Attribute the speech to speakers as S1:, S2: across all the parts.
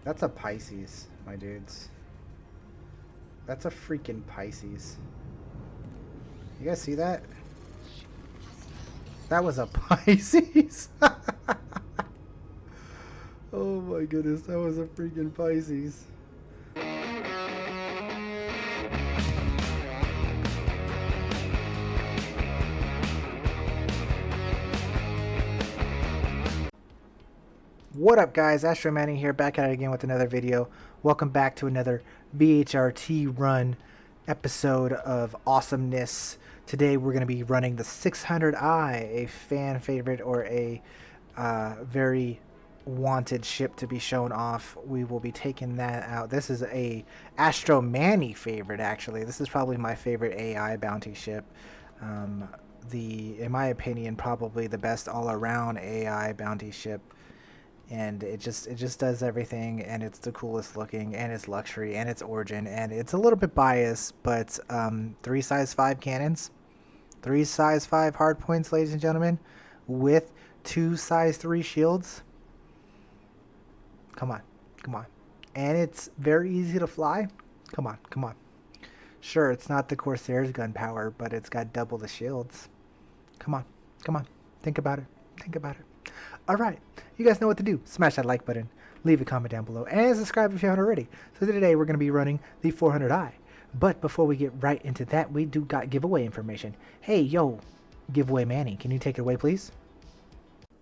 S1: That's a Pisces, my dudes. That's a freaking Pisces. You guys see that? That was a Pisces. Oh my goodness, that was a freaking Pisces. What up guys, Astro Manning here, back at it again with another video. Welcome back to another VHRT run episode of awesomeness. Today we're going to be running the 600i, a fan favorite or a very wanted ship to be shown off. We will be taking that out. This is a Astro Manny favorite actually. This is probably my favorite AI bounty ship. In my opinion, probably the best all-around AI bounty ship. And it just does everything, and it's the coolest looking, and it's luxury, and it's origin, and it's a little bit biased, but 3 size 5 cannons, 3 size 5 hard points, ladies and gentlemen, with 2 size 3 shields. Come on, come on. And it's very easy to fly. Come on, come on. Sure, it's not the Corsair's gun power, but it's got double the shields. Come on, come on. Think about it. Think about it. Alright, you guys know what to do. Smash that like button, leave a comment down below, and subscribe if you haven't already. So today we're going to be running the 400i. But before we get right into that, we do got giveaway information. Hey, yo, Giveaway Manny, can you take it away, please?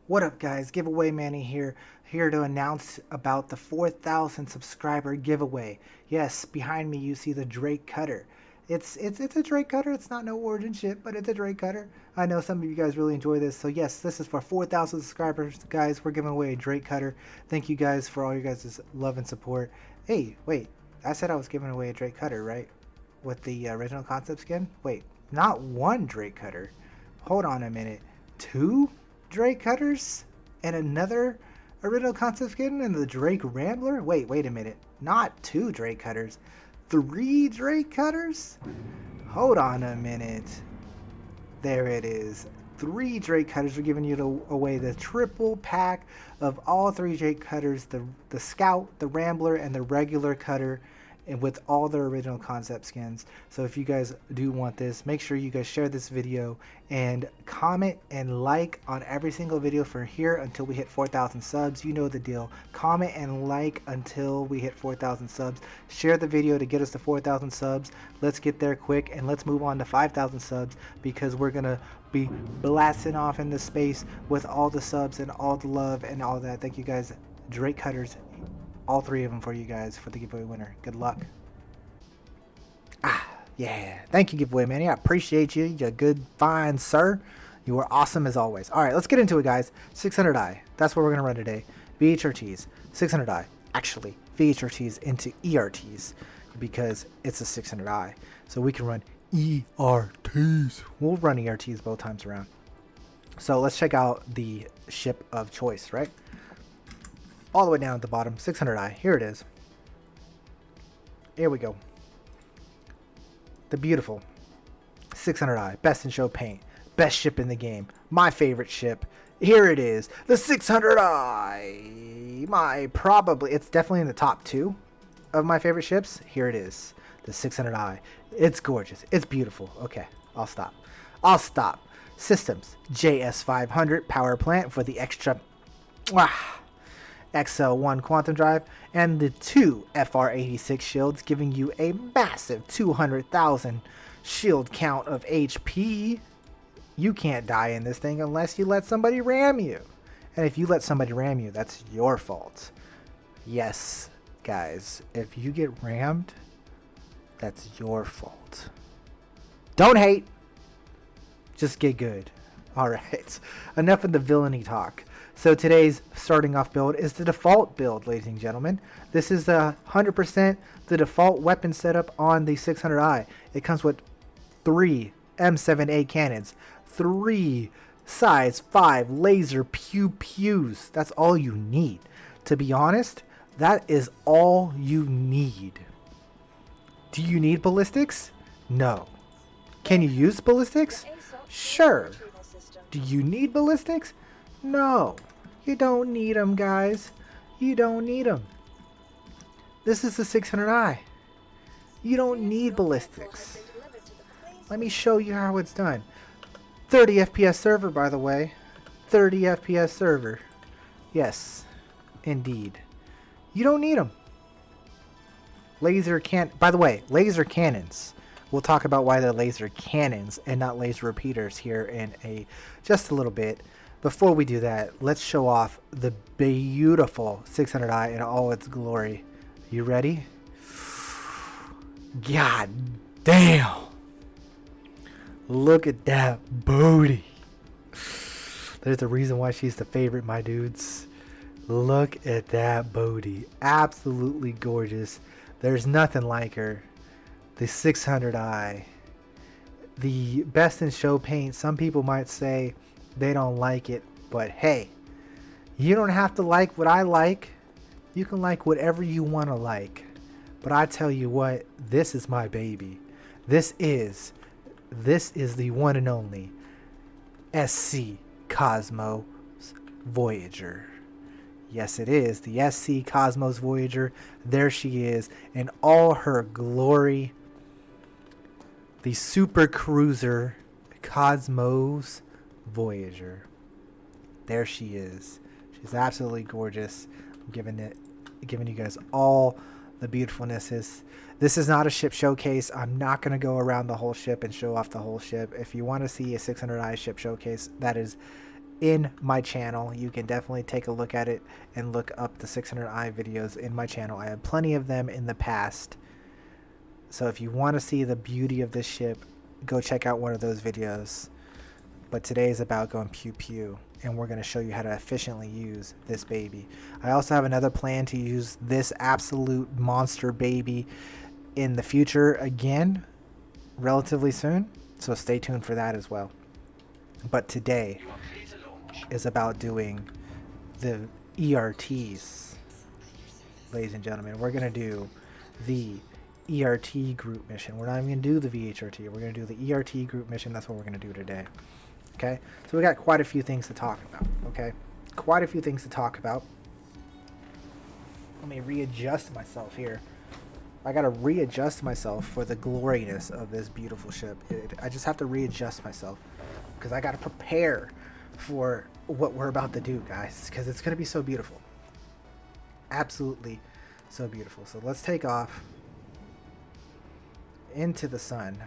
S1: What up, guys? Giveaway Manny here to announce about the 4,000 subscriber giveaway. Yes, behind me you see the Drake Cutter. It's a Drake Cutter. It's not no origin ship, but it's a Drake Cutter. I know some of you guys really enjoy this. So yes, this is for 4,000 subscribers, guys. We're giving away a Drake Cutter. Thank you guys for all your guys' love and support. Hey, wait. I said I was giving away a Drake Cutter, right? With the original concept skin? Wait, not one Drake Cutter. Hold on a minute. 2 Drake Cutters? And another original concept skin and the Drake Rambler? Wait a minute. Not 2 Drake Cutters. 3 Drake Cutters? Hold on a minute. There it is. 3 Drake Cutters. We're giving you away the triple pack of all 3 Drake Cutters. The Scout, the Rambler, and the regular Cutter. And with all their original concept skins. So if you guys do want this, make sure you guys share this video and comment and like on every single video from here until we hit 4,000 subs. You know the deal. Comment and like until we hit 4,000 subs. Share the video to get us to 4,000 subs. Let's get there quick, and let's move on to 5,000 subs, because we're gonna be blasting off into space with all the subs and all the love and all that. Thank you guys. Drake Cutters, all 3 of them for you guys for the giveaway winner. Good luck. Yeah. Thank you, Giveaway Manny. I appreciate you. You're good, fine, sir. You are awesome as always. All right, let's get into it, guys. 600i. That's what we're going to run today. VHRTs. 600i. Actually, VHRTs into ERTs, because it's a 600i. So we can run ERTs. We'll run ERTs both times around. So let's check out the ship of choice, right? All the way down at the bottom, 600i. Here it is. Here we go. The beautiful 600i, best in show paint, best ship in the game, my favorite ship. Here it is, the 600i. It's definitely in the top 2 of my favorite ships. Here it is, the 600i. It's gorgeous. It's beautiful. Okay, I'll stop. Systems, JS500 power plant for the extra XL1 quantum drive, and the 2 FR86 shields, giving you a massive 200,000 shield count of HP. You can't die in this thing unless you let somebody ram you. And if you let somebody ram you, that's your fault. Yes, guys, if you get rammed, that's your fault. Don't hate. Just get good. Alright, enough of the villainy talk. So today's starting off build is the default build, ladies and gentlemen. This is 100% the default weapon setup on the 600i. It comes with 3 M7A cannons, 3 size 5 laser pew-pews. That's all you need. To be honest, that is all you need. Do you need ballistics? No. Can you use ballistics? Sure. Do you need ballistics? No. You don't need them, guys. You don't need them. This is the 600i. You don't need ballistics. Let me show you how it's done. 30 FPS server, by the way. 30 FPS server. Yes, indeed. You don't need them. By the way, laser cannons. We'll talk about why they're laser cannons and not laser repeaters here in just a little bit. Before we do that, let's show off the beautiful 600i in all its glory. You ready? God damn. Look at that booty. There's a reason why she's the favorite, my dudes. Look at that booty. Absolutely gorgeous. There's nothing like her. The 600i. The best in show paint. Some people might say they don't like it, but hey, you don't have to like what I like. You can like whatever you want to like. But I tell you what, this is my baby. This is the one and only SC Cosmos Voyager. Yes, it is the SC Cosmos Voyager. There she is in all her glory. The Super Cruiser Cosmos Voyager. There she is. She's absolutely gorgeous. I'm giving you guys all the beautifulnesses. This is not a ship showcase. I'm not going to go around the whole ship and show off the whole ship. If you want to see a 600i ship showcase, that is in my channel. You can definitely take a look at it and look up the 600i videos in my channel. I have plenty of them in the past. So if you want to see the beauty of this ship, go check out one of those videos. But today is about going pew pew, and we're going to show you how to efficiently use this baby. I also have another plan to use this absolute monster baby in the future again, relatively soon. So stay tuned for that as well. But today is about doing the ERTs, ladies and gentlemen. We're going to do the ERT group mission. We're not even going to do the VHRT. We're going to do the ERT group mission. That's what we're going to do today. Okay, so we got quite a few things to talk about. Okay, quite a few things to talk about. Let me readjust myself here. I gotta readjust myself for the gloriness of this beautiful ship. I just have to readjust myself because I gotta prepare for what we're about to do, guys, because it's gonna be so beautiful. Absolutely so beautiful. So let's take off into the sun.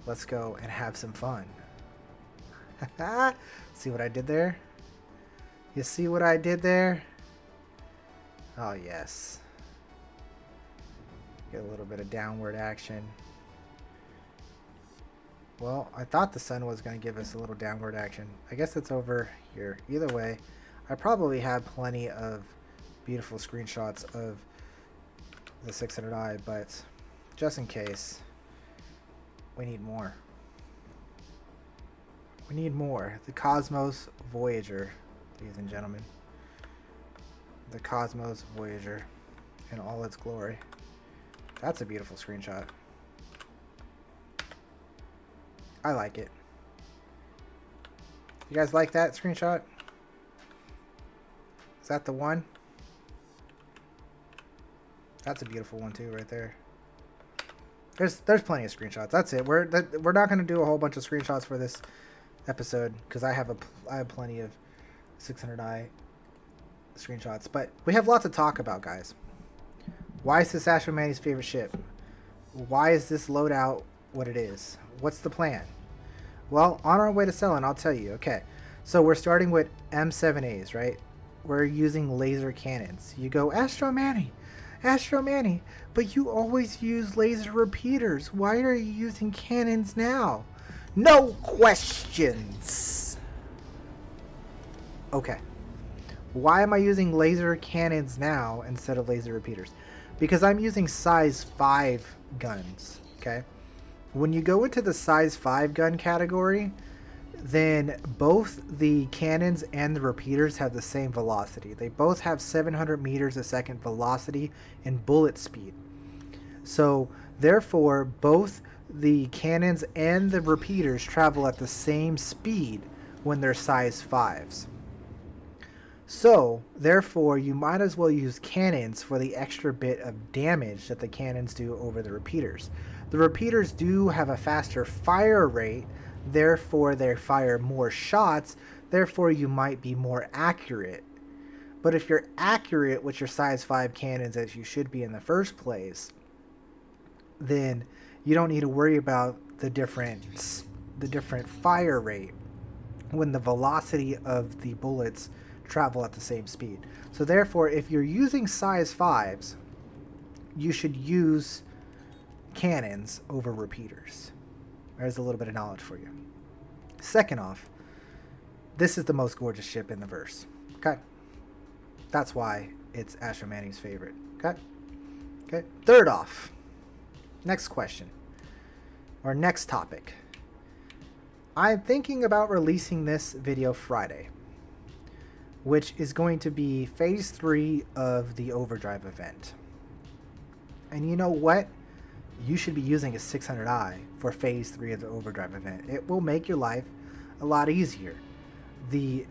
S1: Let's go and have some fun. See what I did there? You see what I did there? Oh yes. Get a little bit of downward action. Well, I thought the sun was going to give us a little downward action. I guess it's over here. Either way, I probably have plenty of beautiful screenshots of the 600i, but just in case, we need more. We need more. The Cosmos Voyager, ladies and gentlemen. The Cosmos Voyager in all its glory. That's a beautiful screenshot. I like it. You guys like that screenshot? Is that the one? That's a beautiful one too, right there. There's plenty of screenshots. That's it. We're not going to do a whole bunch of screenshots for this episode because I have plenty of 600i screenshots. But we have lots to talk about, guys. Why is this Astro Manny's favorite ship? Why is this loadout what it is? What's the plan? Well, on our way to selling, I'll tell you. Okay, so we're starting with M7As, right? We're using laser cannons. You go, Astro Manny, but you always use laser repeaters. Why are you using cannons now? No questions. Okay. Why am I using laser cannons now instead of laser repeaters? Because I'm using size 5 guns, okay? When you go into the size 5 gun category, then both the cannons and the repeaters have the same velocity. They both have 700 meters a second velocity and bullet speed. So, therefore, both the cannons and the repeaters travel at the same speed when they're size 5s. So, therefore, you might as well use cannons for the extra bit of damage that the cannons do over the repeaters. The repeaters do have a faster fire rate, therefore they fire more shots, therefore you might be more accurate. But if you're accurate with your size 5 cannons as you should be in the first place, then you don't need to worry about the different fire rate when the velocity of the bullets travel at the same speed. So therefore, if you're using size 5s, you should use cannons over repeaters. There's a little bit of knowledge for you. Second off, this is the most gorgeous ship in the verse. Okay? That's why it's Astro Manny's favorite. Okay? Okay. Third off, next question, or next topic. I'm thinking about releasing this video Friday, which is going to be phase 3 of the Overdrive event. And you know what? You should be using a 600i for phase 3 of the Overdrive event. It will make your life a lot easier. The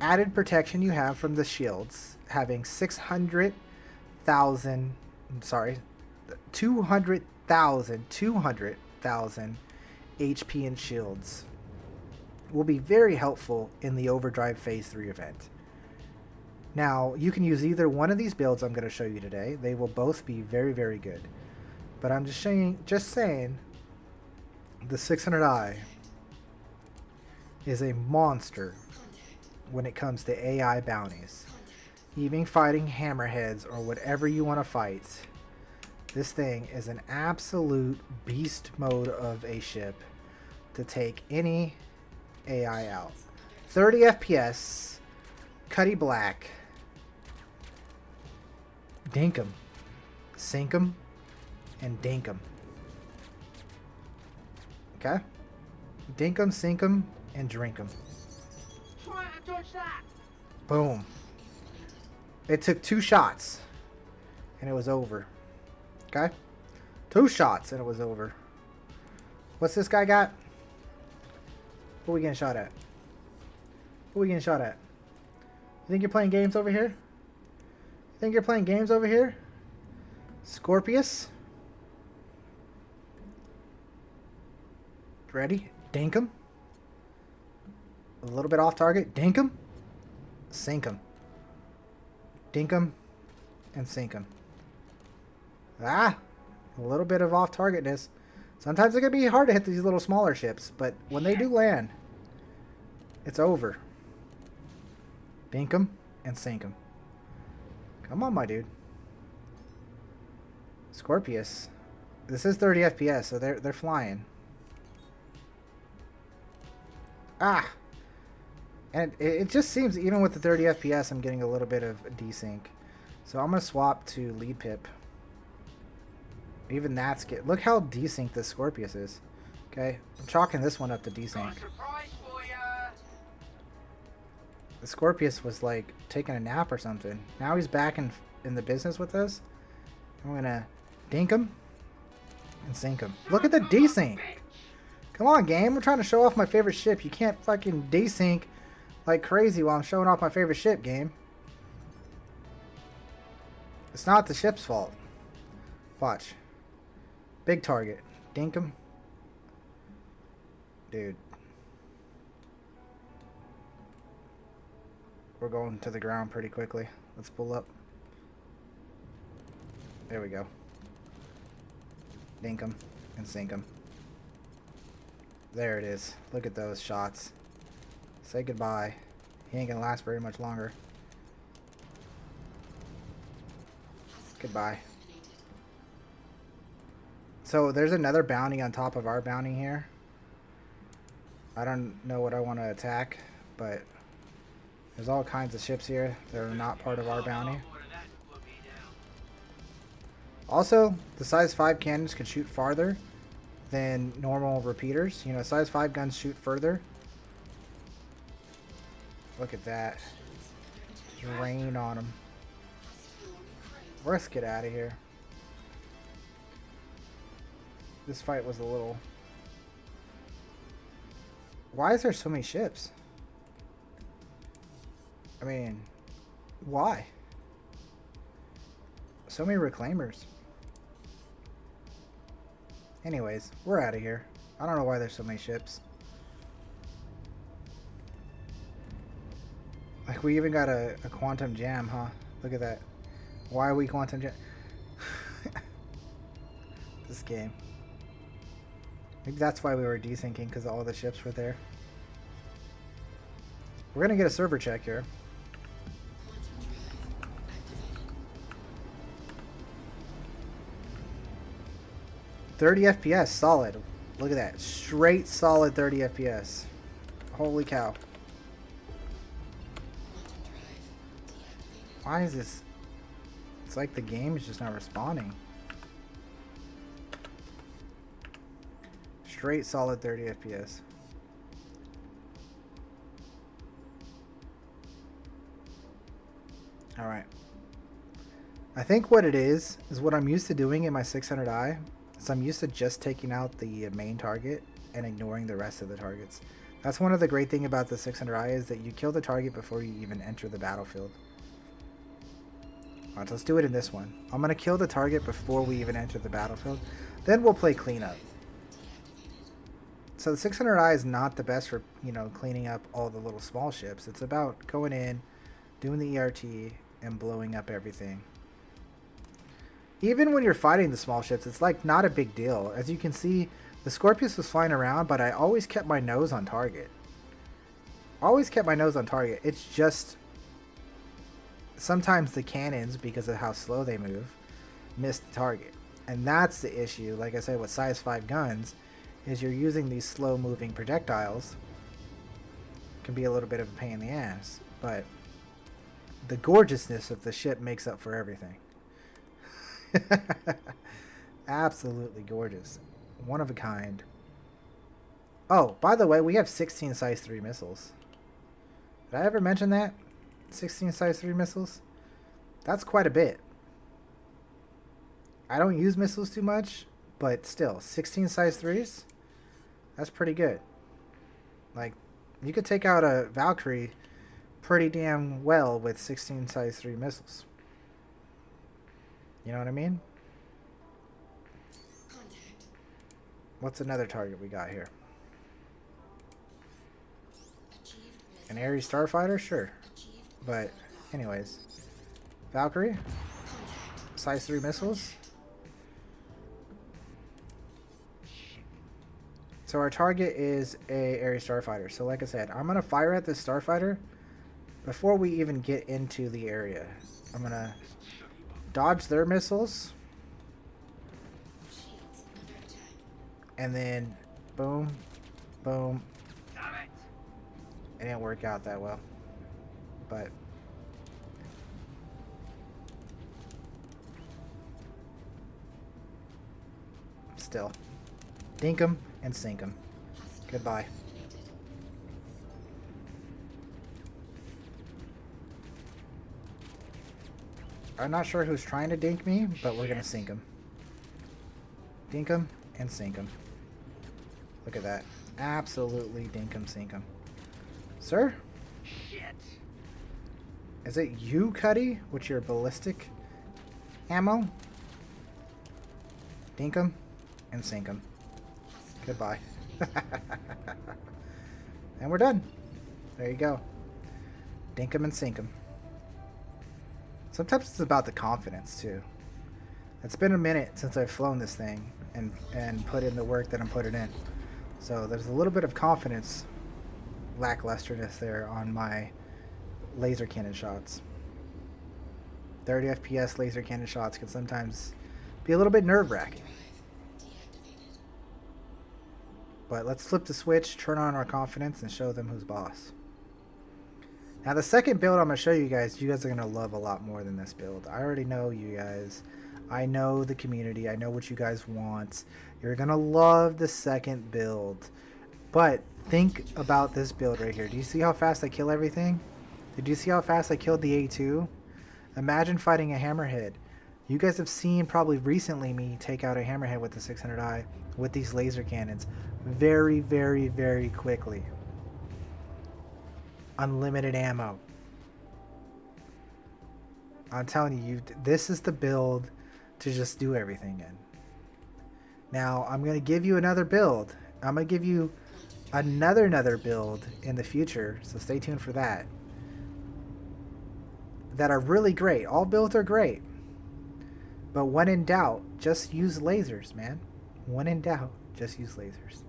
S1: added protection you have from the shields, having 200,000 HP in shields, will be very helpful in the Overdrive phase 3 event. Now, you can use either one of these builds I'm going to show you today. They will both be very, very good. But I'm just saying, the 600i is a monster when it comes to AI bounties. Even fighting hammerheads or whatever you want to fight, this thing is an absolute beast mode of a ship to take any AI out. 30 FPS, Cuddy Black, dink 'em, sink 'em, and dink 'em. Okay? Dink 'em, sink 'em, and drink 'em. Boom. It took 2 shots, and it was over. Okay? 2 shots, and it was over. What's this guy got? What are we getting shot at? What are we getting shot at? You think you're playing games over here? You think you're playing games over here? Scorpius? Ready? Dink him. A little bit off target. Dink him. Sink him. Dink him. And sink him. Ah! A little bit of off targetness. Sometimes it can be hard to hit these little smaller ships, but when they do land, it's over. Dink him and sink him. Come on, my dude. Scorpius. This is 30 FPS, so they're flying. Ah! And it just seems, even with the 30 FPS, I'm getting a little bit of desync. So I'm going to swap to lead pip. Even that's good. Look how desync this Scorpius is. Okay, I'm chalking this one up to desync. The Scorpius was like taking a nap or something. Now he's back in the business with us. I'm going to dink him and sink him. Look at the desync. Come on, game. I'm trying to show off my favorite ship. You can't fucking desync like crazy while I'm showing off my favorite ship, game. It's not the ship's fault. Watch. Big target. Dink him. Dude. We're going to the ground pretty quickly. Let's pull up. There we go. Dink him and sink him. There it is. Look at those shots. Say goodbye. He ain't gonna last very much longer. Goodbye. So there's another bounty on top of our bounty here. I don't know what I want to attack, but there's all kinds of ships here that are not part of our bounty. Also, the size 5 cannons can shoot farther than normal repeaters. You know, size 5 guns shoot further. Look at that. Just rain on them. Let's get out of here. This fight was a little... Why is there so many ships? I mean, Why? So many reclaimers. Anyways, we're out of here. I don't know why there's so many ships. Like, we even got a quantum jam, huh? Look at that. Why are we quantum jam? This game. Maybe that's why we were desyncing, because all the ships were there. We're going to get a server check here. $30 FPS, solid. Look at that. Straight solid 30 FPS. Holy cow. Why is this? It's like the game is just not responding. Straight solid 30 FPS. Alright. I think what it is what I'm used to doing in my 600i. So I'm used to just taking out the main target and ignoring the rest of the targets. That's one of the great things about the 600i is that you kill the target before you even enter the battlefield. Alright, so let's do it in this one. I'm going to kill the target before we even enter the battlefield. Then we'll play cleanup. So the 600i is not the best for, you know, cleaning up all the little small ships. It's about going in, doing the ERT, and blowing up everything. Even when you're fighting the small ships, it's like not a big deal. As you can see, the Scorpius was flying around, but I always kept my nose on target. Always kept my nose on target. It's just sometimes the cannons, because of how slow they move, miss the target. And that's the issue, like I said, with size 5 guns, is you're using these slow moving projectiles. Can be a little bit of a pain in the ass, but the gorgeousness of the ship makes up for everything. Absolutely gorgeous. One of a kind. Oh, by the way, we have 16 size 3 missiles. Did I ever mention that? 16 size 3 missiles? That's quite a bit. I don't use missiles too much, but still, 16 size 3s? That's pretty good. Like, you could take out a Valkyrie pretty damn well with 16 size 3 missiles. You know what I mean? What's another target we got here? An Ares Starfighter? Sure. But, anyways. Valkyrie? Size 3 missiles? So our target is a Ares Starfighter. So like I said, I'm going to fire at this Starfighter before we even get into the area. I'm going to dodge their missiles. And then, boom, boom. It didn't work out that well. But still. Dink 'em and sink 'em. Goodbye. I'm not sure who's trying to dink me, but we're going to sink him. Dink him and sink him. Look at that. Absolutely dink him, sink him. Sir? Shit. Is it you, Cuddy, with your ballistic ammo? Dink him and sink him. Goodbye. And we're done. There you go. Dink him and sink him. Sometimes it's about the confidence too. It's been a minute since I've flown this thing and put in the work that I'm putting in. So there's a little bit of confidence lacklusterness there on my laser cannon shots. 30 FPS laser cannon shots can sometimes be a little bit nerve-wracking. But let's flip the switch, turn on our confidence, and show them who's boss. Now the second build I'm going to show you guys are going to love a lot more than this build. I already know you guys. I know the community. I know what you guys want. You're going to love the second build. But think about this build right here. Do you see how fast I kill everything? Did you see how fast I killed the A2? Imagine fighting a hammerhead. You guys have seen probably recently me take out a hammerhead with the 600i with these laser cannons very, very, very quickly. Unlimited ammo. I'm telling you, this is the build to just do everything in. Now, I'm going to give you another build. I'm going to give you another build in the future, so stay tuned for that. That are really great. All builds are great. But when in doubt, just use lasers, man. When in doubt, just use lasers.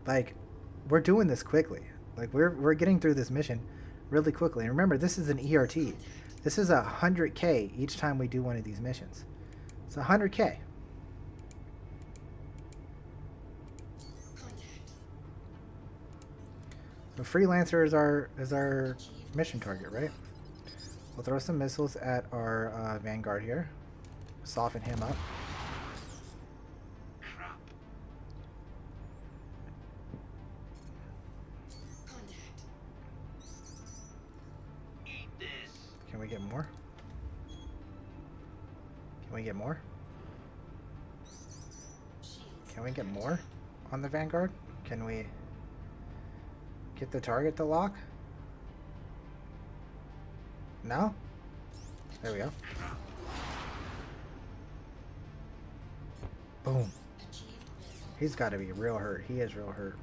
S1: Like, we're doing this quickly. Like, we're getting through this mission really quickly. And remember, this is an ERT. This is 100K each time we do one of these missions. It's 100K. The Freelancer is our mission target, right? We'll throw some missiles at our Vanguard here. Soften him up. Can we get more? Can we get more? Can we get more on the Vanguard? Can we get the target to lock? No? There we go. Boom. He's got to be real hurt. He is real hurt.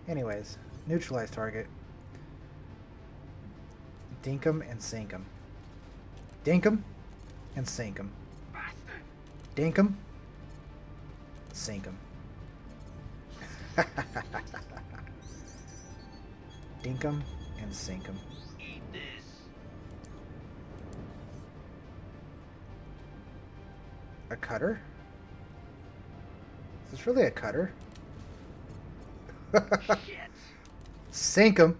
S1: Anyways, neutralize target. Dink him and sink him. Dink him and sink him. Dink him. Sink him. Dink him and sink him. A cutter? Is this really a cutter? Sink him.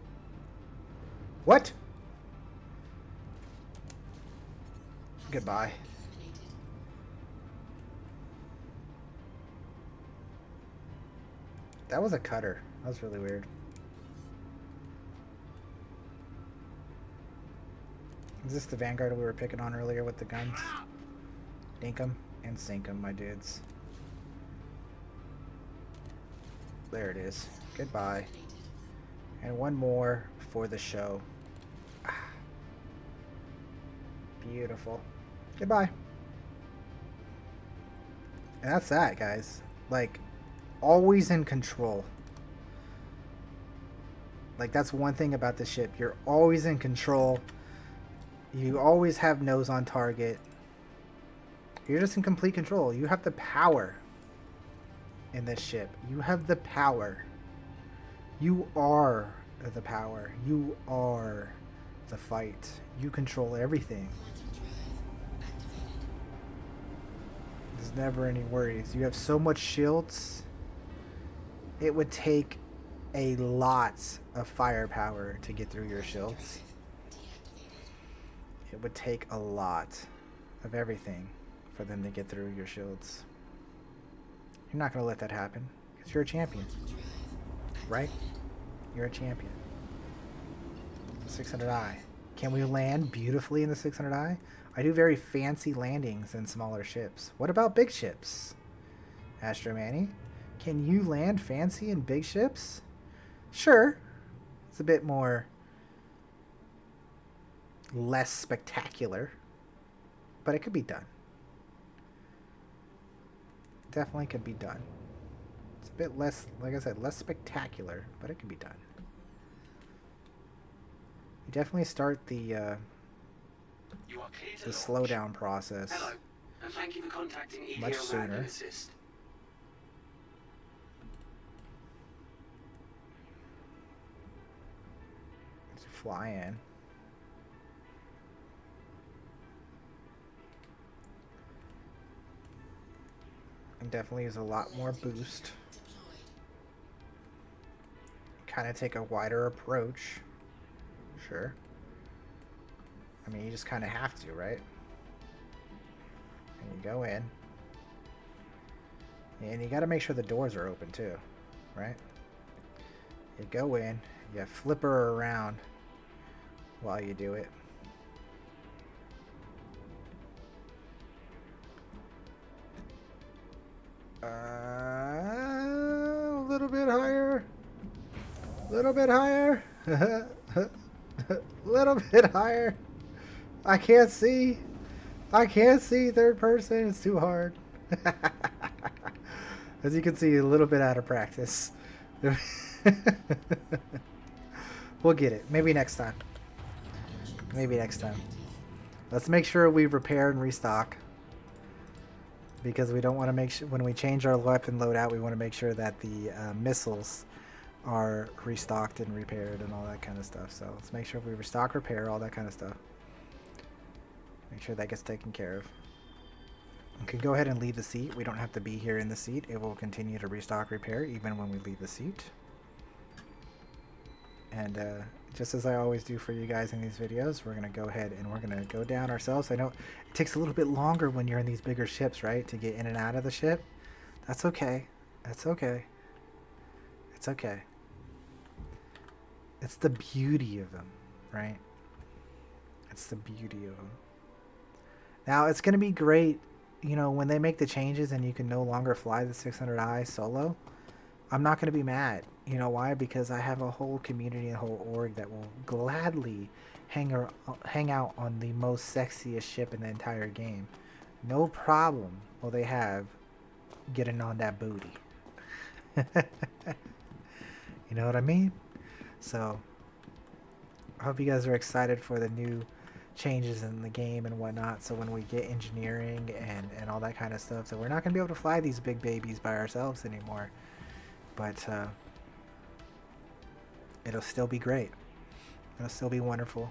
S1: What? Goodbye. That was a cutter. That was really weird. Is this the Vanguard we were picking on earlier with the guns? Dink 'em and sink 'em, my dudes. There it is. Goodbye. And one more for the show. Beautiful. Goodbye. And that's that, guys. Like, always in control. Like, that's one thing about the ship. You're always in control. You always have nose on target. You're just in complete control. You have the power in this ship. You have the power. You are the power. You are the fight. You control everything. There's never any worries. You have so much shields. It would take a lot of firepower to get through your shields. It would take a lot of everything for them to get through your shields. You're not going to let that happen because you're a champion, right? You're a champion. 600i. Can we land beautifully in the 600i? I do very fancy landings in smaller ships. What about big ships? Astro Manny, can you land fancy in big ships? Sure. It's a bit more less spectacular, but it could be done. Definitely could be done. It's a bit less, like I said, less spectacular, but it can be done. You definitely start the slowdown process.
S2: Hello, and thank you for contacting
S1: much sooner.
S2: Assist.
S1: Let's fly in. And definitely use a lot more boost. Kind of take a wider approach. Sure. I mean, you just kind of have to, right? And you go in. And you got to make sure the doors are open too, right? You go in, you flip her around while you do it. A little bit higher. A little bit higher. A little bit higher. I can't see. I can't see third person. It's too hard. As you can see, a little bit out of practice. We'll get it. Maybe next time. Maybe next time. Let's make sure we repair and restock. Because we don't want to make sure, when we change our weapon loadout, we want to make sure that the missiles are restocked and repaired and all that kind of stuff. So let's make sure we restock, repair, all that kind of stuff. Make sure that gets taken care of. We can go ahead and leave the seat. We don't have to be here in the seat. It will continue to restock, repair even when we leave the seat. And just as I always do for you guys in these videos, we're going to go ahead and we're going to go down ourselves. I know it takes a little bit longer when you're in these bigger ships, right? To get in and out of the ship. That's okay. That's okay. It's okay. It's the beauty of them, right? It's the beauty of them. Now, it's going to be great, you know, when they make the changes and you can no longer fly the 600i solo. I'm not going to be mad. You know why? Because I have a whole community, a whole org that will gladly hang out on the most sexiest ship in the entire game. No problem will they have getting on that booty. You know what I mean? So, I hope you guys are excited for the new changes in the game and whatnot. So when we get engineering and all that kind of stuff, so we're not going to be able to fly these big babies by ourselves anymore. But it'll still be great. It'll still be wonderful.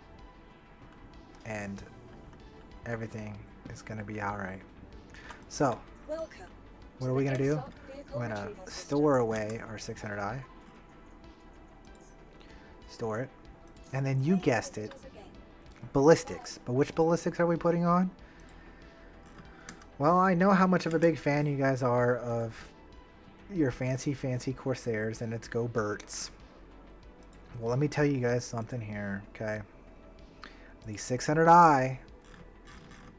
S1: And everything is going to be alright. So, what are we going to do? We're going to store away our 600i. Store it. And then you guessed it. Ballistics. But which ballistics are we putting on? Well, I know how much of a big fan you guys are of your fancy Corsairs, and it's go Berts. Well, let me tell you guys something here, okay? The 600i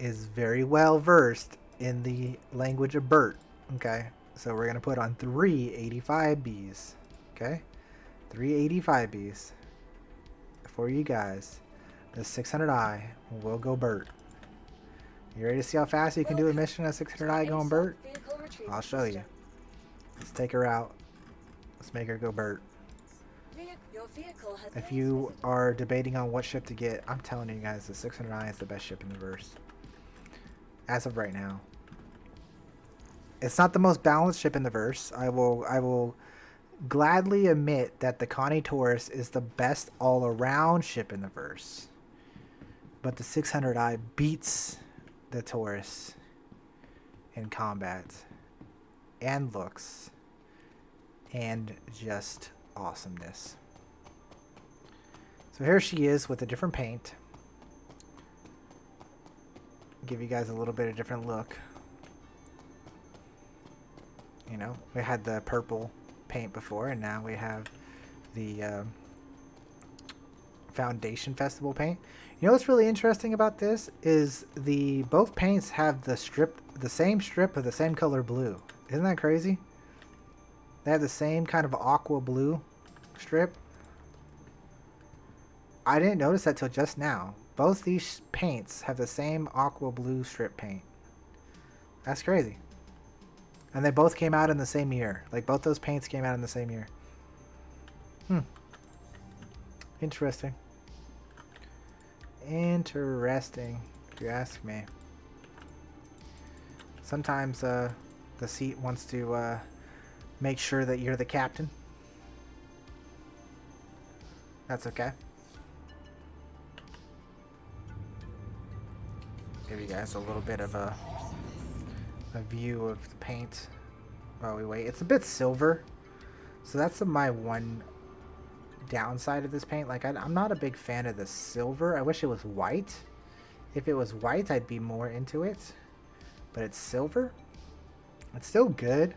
S1: is very well versed in the language of Bert, okay? So we're going to put on 3 85Bs, okay? 3 85Bs for you guys. The 600i will go Bert. You ready to see how fast you can do a mission at 600i going Bert? I'll show you. Let's take her out. Let's make her go Bert. If you are debating on what ship to get, I'm telling you guys, the 600i is the best ship in the verse. As of right now. It's not the most balanced ship in the verse. I will gladly admit that the Connie Taurus is the best all-around ship in the verse. But the 600i beats the Taurus in combat. And looks and just awesomeness. So here she is with a different paint. Give you guys a little bit of different look. You know, we had the purple paint before, and now we have the Foundation Festival paint. You know what's really interesting about this is both paints have the same strip of the same color blue. Isn't that crazy? They have the same kind of aqua blue strip. I didn't notice that till just now. Both these paints have the same aqua blue strip paint. That's crazy. And they both came out in the same year. Like, both those paints came out in the same year. Interesting. Interesting, if you ask me. Sometimes the seat wants to make sure that you're the captain. That's okay. Give you guys a little bit of a view of the paint while we wait. It's a bit silver, so that's my one downside of this paint. Like, I'm not a big fan of the silver. I wish it was white. If it was white, I'd be more into it, but it's silver. It's still good.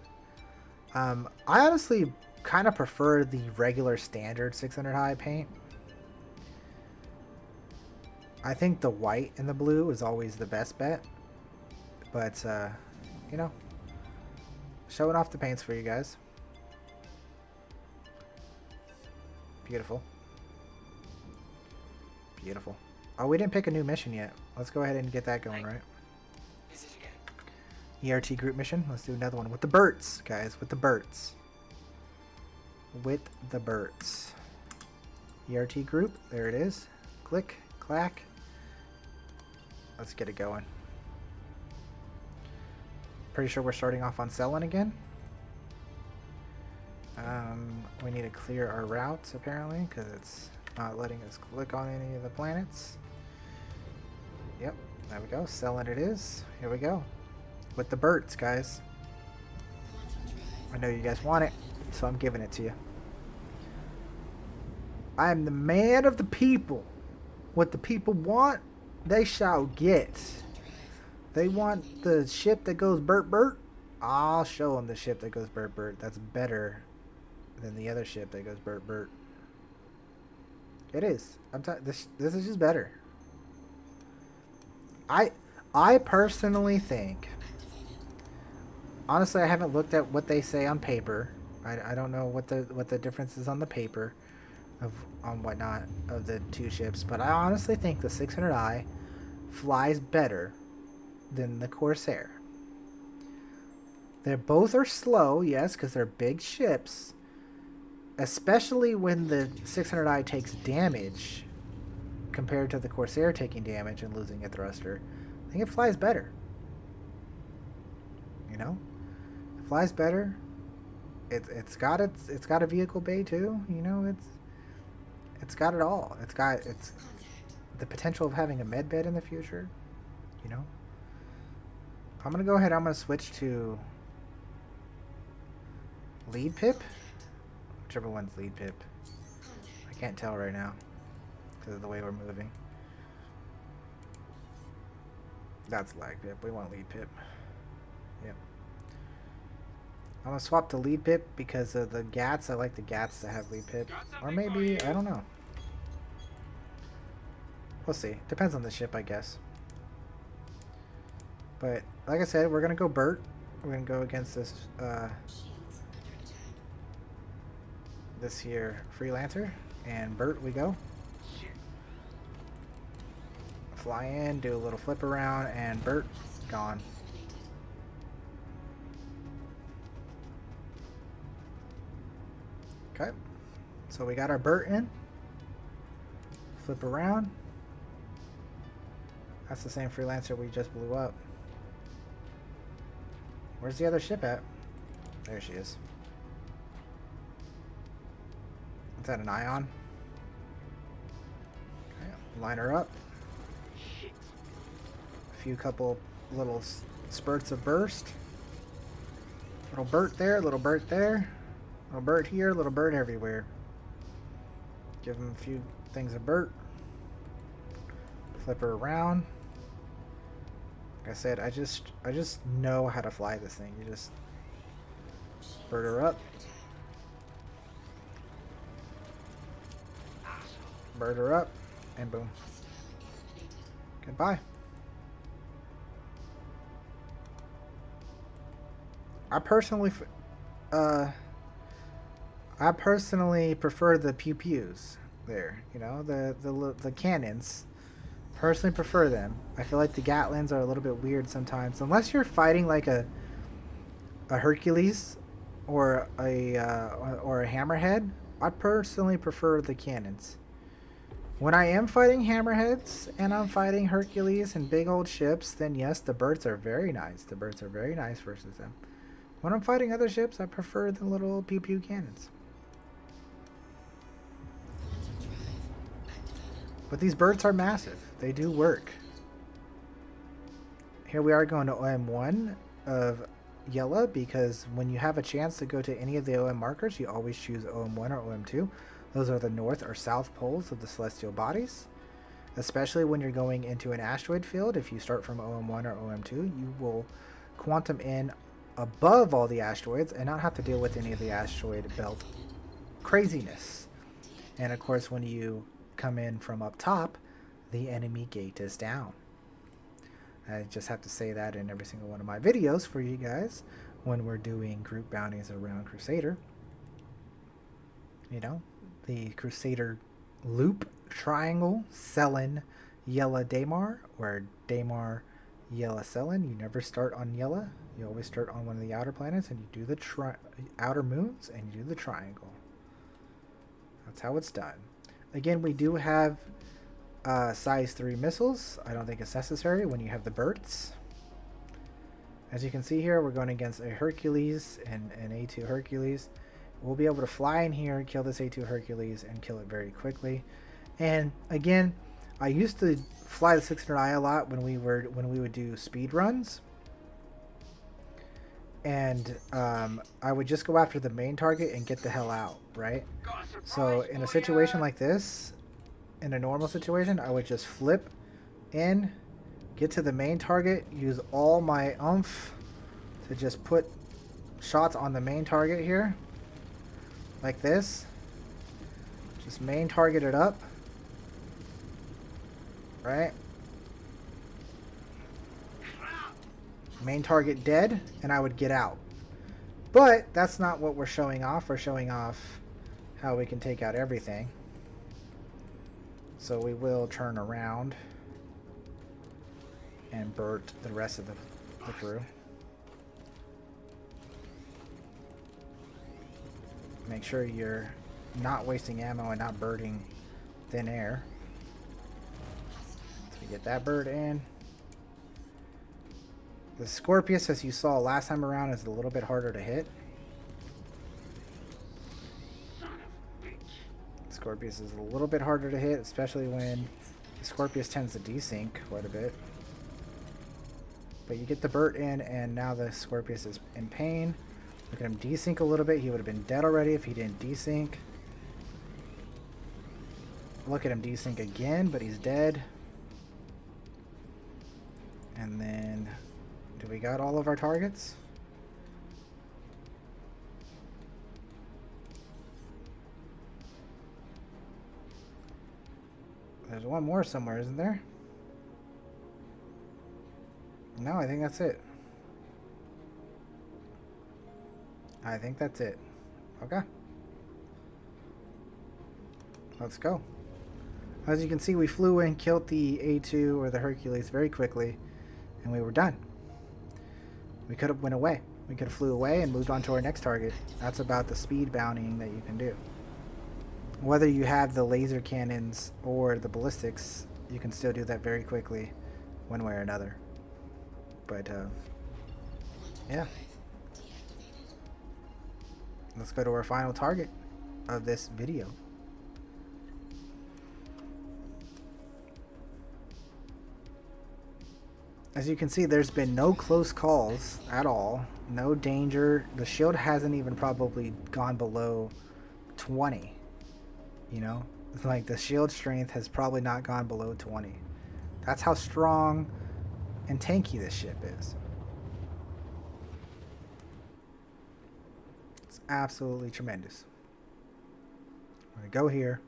S1: I honestly kind of prefer the regular standard 600i paint. I think the white and the blue is always the best bet, but you know, showing off the paints for you guys. Beautiful. Beautiful. Oh, we didn't pick a new mission yet. let's go ahead and get that going, right?
S2: Is it again?
S1: ERT group mission. Let's do another one with the Berts, guys. With the Berts. With the Berts. ERT group. There it is. Click. Clack. Let's get it going. Pretty sure we're starting off on Selin again. We need to clear our routes, apparently, because it's not letting us click on any of the planets. Yep. There we go. Selin it is. Here we go. With the Berts, guys. I know you guys want it, so I'm giving it to you. I am the man of the people. What the people want, they shall get. They want the ship that goes Bert Bert. I'll show them the ship that goes Bert Bert. That's better than the other ship that goes Bert Bert. It is. This is just better. I personally think. Honestly, I haven't looked at what they say on paper. I don't know what the difference is on the paper on whatnot of the two ships, but I honestly think the 600i flies better than the Corsair. They both are slow, yes, because they're big ships, especially when the 600i takes damage compared to the Corsair taking damage and losing a thruster. I think it flies better. You know, it flies better. It's got a vehicle bay too. You know, it's got it all. It's the potential of having a med bed in the future. You know, I'm gonna go ahead. I'm gonna switch to lead pip, whichever one's lead pip. I can't tell right now because of the way we're moving. That's lag pip. We want lead pip. Yep. I'm gonna swap to lead pip because of the GATs. I like the GATs to have lead pip. Or maybe, I don't know. We'll see. Depends on the ship, I guess. But, like I said, we're gonna go Bert. We're gonna go against this, this here Freelancer. And Bert we go. Fly in, do a little flip around, and Bert, gone. Okay, so we got our Bert in. Flip around. That's the same Freelancer we just blew up. Where's the other ship at? There she is. Is that an Ion? Okay, line her up. A few couple little spurts of burst. Little Bert there, little Bert there. Little Bert here, little Bert everywhere. Give him a few things of Bert. Flip her around. Like I said, I just know how to fly this thing. You just Bert her up. Bert her up, and boom. Goodbye. I personally prefer the pew-pews there. You know, the cannons. Personally prefer them. I feel like the Gatlins are a little bit weird sometimes, unless you're fighting like a Hercules or a Hammerhead. I personally prefer the cannons. When I am fighting Hammerheads and I'm fighting Hercules and big old ships, then yes, the Berts are very nice. The Berts are very nice versus them. When I'm fighting other ships, I prefer the little pew-pew cannons. But these Berts are massive. They do work. Here we are going to OM1 of Yella, because when you have a chance to go to any of the OM markers, you always choose OM1 or OM2. Those are the north or south poles of the celestial bodies. Especially when you're going into an asteroid field, if you start from OM1 or OM2, you will quantum in above all the asteroids and not have to deal with any of the asteroid belt craziness. And of course, when you come in from up top, the enemy gate is down. I just have to say that in every single one of my videos for you guys when we're doing group bounties around Crusader. You know, the Crusader loop, triangle, Selin, Yella Daymar or Daymar Yella Selen. You never start on Yella. You always start on one of the outer planets, and you do the outer moons, and you do the triangle. That's how it's done. Again, we do have size 3 missiles. I don't think it's necessary when you have the Berts. As you can see here, we're going against a Hercules and an A2 Hercules. We'll be able to fly in here, kill this A2 Hercules, and kill it very quickly. And again, I used to fly the 600i a lot when we would do speed runs. And I would just go after the main target and get the hell out, right? So in a situation like this, in a normal situation, I would just flip in, get to the main target, use all my oomph to just put shots on the main target here, like this. Just main target it up, right? Main target dead, and I would get out. But that's not what we're showing off. We're showing off how we can take out everything. So we will turn around and Bert the rest of the crew. Make sure you're not wasting ammo and not birding thin air. So we get that bird in. The Scorpius, as you saw last time around, is a little bit harder to hit. Scorpius is a little bit harder to hit, especially when the Scorpius tends to desync quite a bit. But you get the Burt in, and now the Scorpius is in pain. Look at him desync a little bit. He would have been dead already if he didn't desync. Look at him desync again, but he's dead. And then, do we got all of our targets? There's one more somewhere, isn't there? No, I think that's it. I think that's it. Okay. Let's go. As you can see, we flew in, killed the A2 or the Hercules very quickly, and we were done. We could have went away. We could have flew away and moved on to our next target. That's about the speed bountying that you can do. Whether you have the laser cannons or the ballistics, you can still do that very quickly, one way or another. But, yeah. Let's go to our final target of this video. As you can see, there's been no close calls at all. No danger. The shield hasn't even probably gone below 20. You know? It's like the shield strength has probably not gone below 20. That's how strong and tanky this ship is. It's absolutely tremendous. I'm going to go here,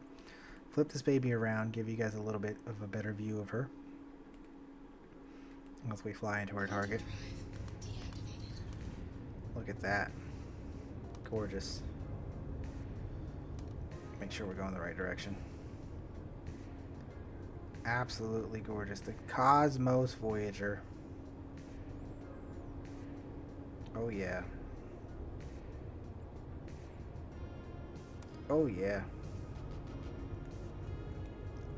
S1: flip this baby around, give you guys a little bit of a better view of her as we fly into our target. Look at that. Gorgeous. Make sure we're going the right direction. Absolutely gorgeous. The Cosmos Voyager. Oh yeah. Oh yeah.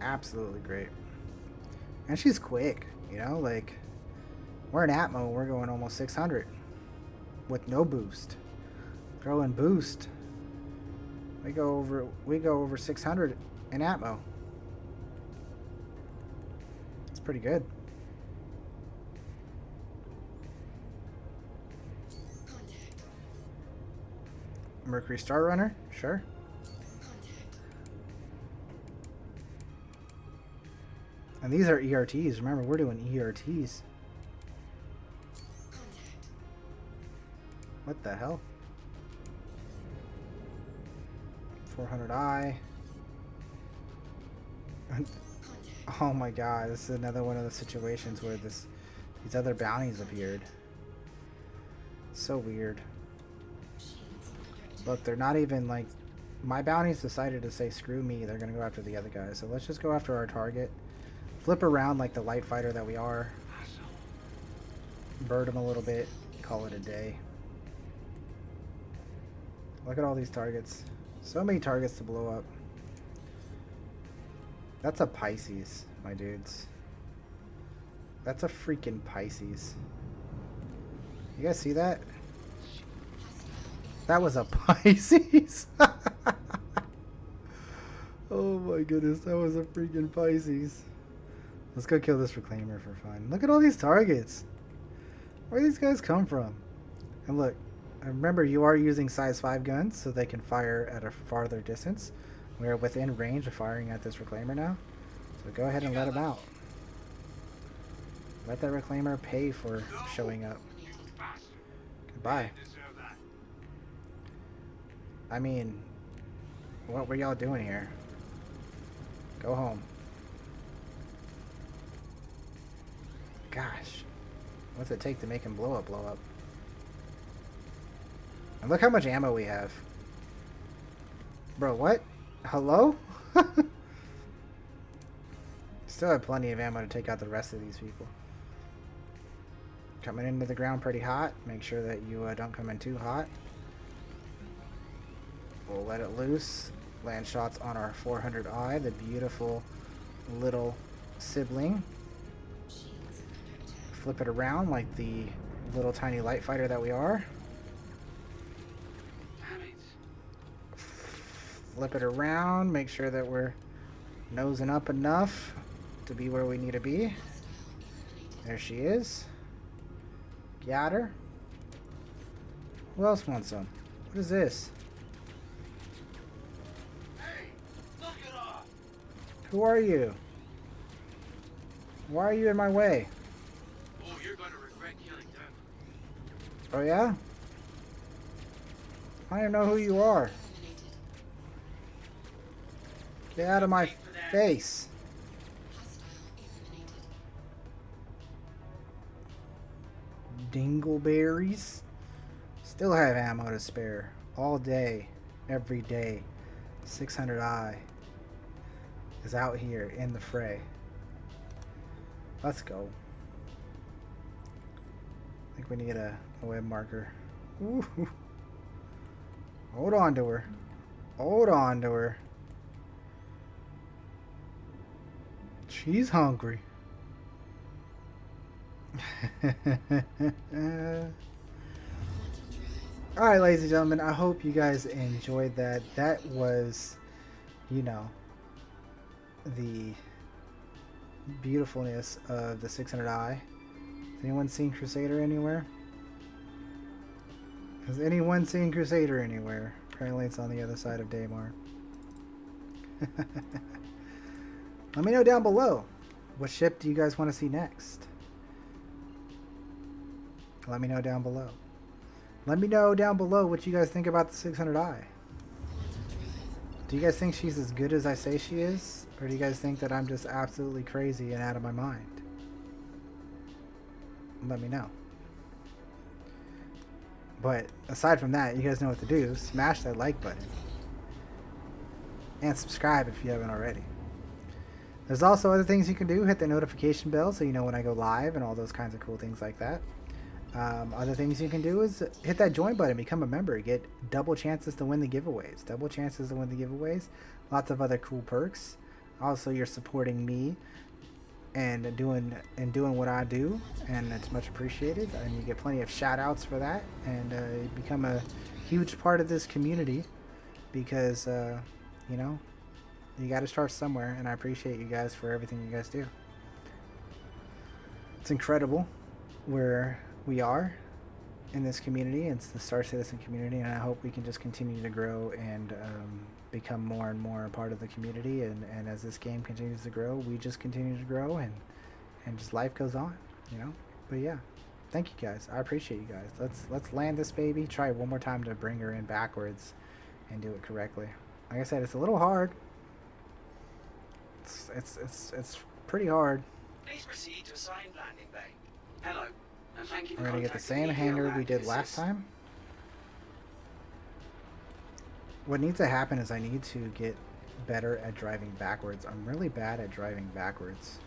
S1: Absolutely great. And she's quick, you know, like we're in Atmo, we're going almost 600 with no boost. Throw in boost. We go over 600 in Atmo. It's pretty good. Mercury Star Runner, sure. And these are ERTs. Remember, we're doing ERTs. What the hell? 600i. Oh my god, this is another one of the situations where these other bounties appeared. So weird. Look, they're not even like... My bounties decided to say screw me, they're gonna go after the other guys. So let's just go after our target. Flip around like the light fighter that we are. Bird him a little bit. Call it a day. Look at all these targets. So many targets to blow up. That's a Pisces, my dudes. That's a freaking Pisces. You guys see that? That was a Pisces. Oh my goodness, that was a freaking Pisces. Let's go kill this reclaimer for fun. Look at all these targets. Where do these guys come from? And look, remember you are using size 5 guns, so they can fire at a farther distance. We are within range of firing at this reclaimer now. So go ahead and let him out. Let that reclaimer pay for showing up. Goodbye. I mean, what were y'all doing here? Go home. Gosh. What's it take to make him blow up? And look how much ammo we have. Bro, what? Hello? Still have plenty of ammo to take out the rest of these people. Coming into the ground pretty hot. Make sure that you don't come in too hot. We'll let it loose. Land shots on our 600i, the beautiful little sibling. Flip it around like the little tiny light fighter that we are. Flip it around, make sure that we're nosing up enough to be where we need to be. There she is. Got her. Who else wants some? What is this?
S2: Hey, knock it off.
S1: Who are you? Why are you in my way?
S2: Oh, you're gonna regret killing them.
S1: Oh yeah? I don't know who you are. Get out of my face. Dingleberries. Still have ammo to spare. All day. Every day. 600i is out here in the fray. Let's go. I think we need a web marker. Ooh. Hold on to her. Hold on to her. She's hungry. Alright, ladies and gentlemen, I hope you guys enjoyed that. That was, you know, the beautifulness of the 600i. Has anyone seen Crusader anywhere? Has anyone seen Crusader anywhere? Apparently it's on the other side of Daymar. Let me know down below. What ship do you guys want to see next? Let me know down below. Let me know down below what you guys think about the 600i. Do you guys think she's as good as I say she is? Or do you guys think that I'm just absolutely crazy and out of my mind? Let me know. But aside from that, you guys know what to do. Smash that like button. And subscribe if you haven't already. There's also other things you can do. Hit the notification bell so you know when I go live and all those kinds of cool things like that. Other things you can do is hit that join button, become a member, get double chances to win the giveaways. Double chances to win the giveaways. Lots of other cool perks. Also, you're supporting me and doing what I do, and it's much appreciated. And you get plenty of shout outs for that, and you become a huge part of this community because you know, you got to start somewhere, and I appreciate you guys for everything you guys do. It's incredible where we are in this community. It's the Star Citizen community, and I hope we can just continue to grow and become more and more a part of the community. And as this game continues to grow, we just continue to grow, and just life goes on, you know. But yeah, thank you guys. I appreciate you guys. Let's land this baby. Try one more time to bring her in backwards and do it correctly. Like I said, it's a little hard. It's pretty hard.
S2: Please proceed to assigned landing bay. Hello, and thank you for
S1: We're gonna get the
S2: contacting
S1: same
S2: me
S1: hangar
S2: here
S1: we
S2: at
S1: did
S2: Axis.
S1: last time. What needs to happen is I need to get better at driving backwards. I'm really bad at driving backwards.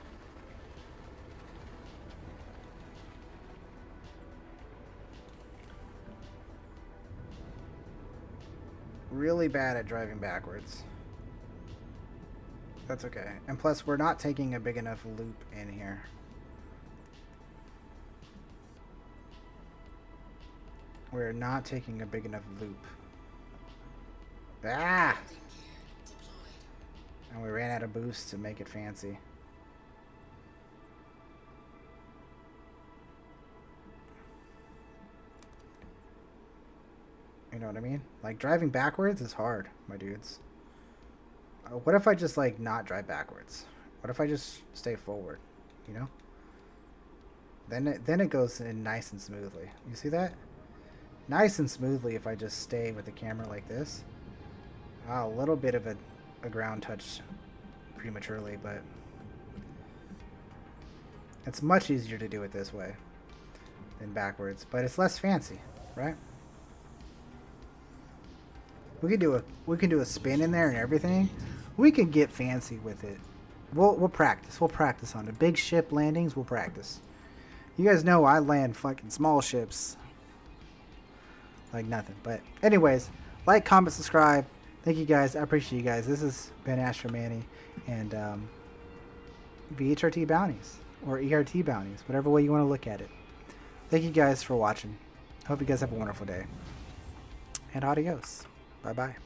S1: really bad at driving backwards. That's okay. And plus, we're not taking a big enough loop in here. We're not taking a big enough loop. Ah! And we ran out of boost to make it fancy. You know what I mean? Like, driving backwards is hard, my dudes. What if I just, like, not drive backwards? What if I just stay forward, you know? Then it goes in nice and smoothly. You see that? Nice and smoothly if I just stay with the camera like this. A little bit of a ground touch prematurely, but it's much easier to do it this way than backwards. But it's less fancy, right? We can do a spin in there and everything. We can get fancy with it. We'll practice. We'll practice on it. Big ship landings, we'll practice. You guys know I land fucking small ships like nothing. But anyways, like, comment, subscribe. Thank you guys. I appreciate you guys. This has been Astro Manny and VHRT bounties or ERT bounties, whatever way you want to look at it. Thank you guys for watching. Hope you guys have a wonderful day. And adios. Bye-bye.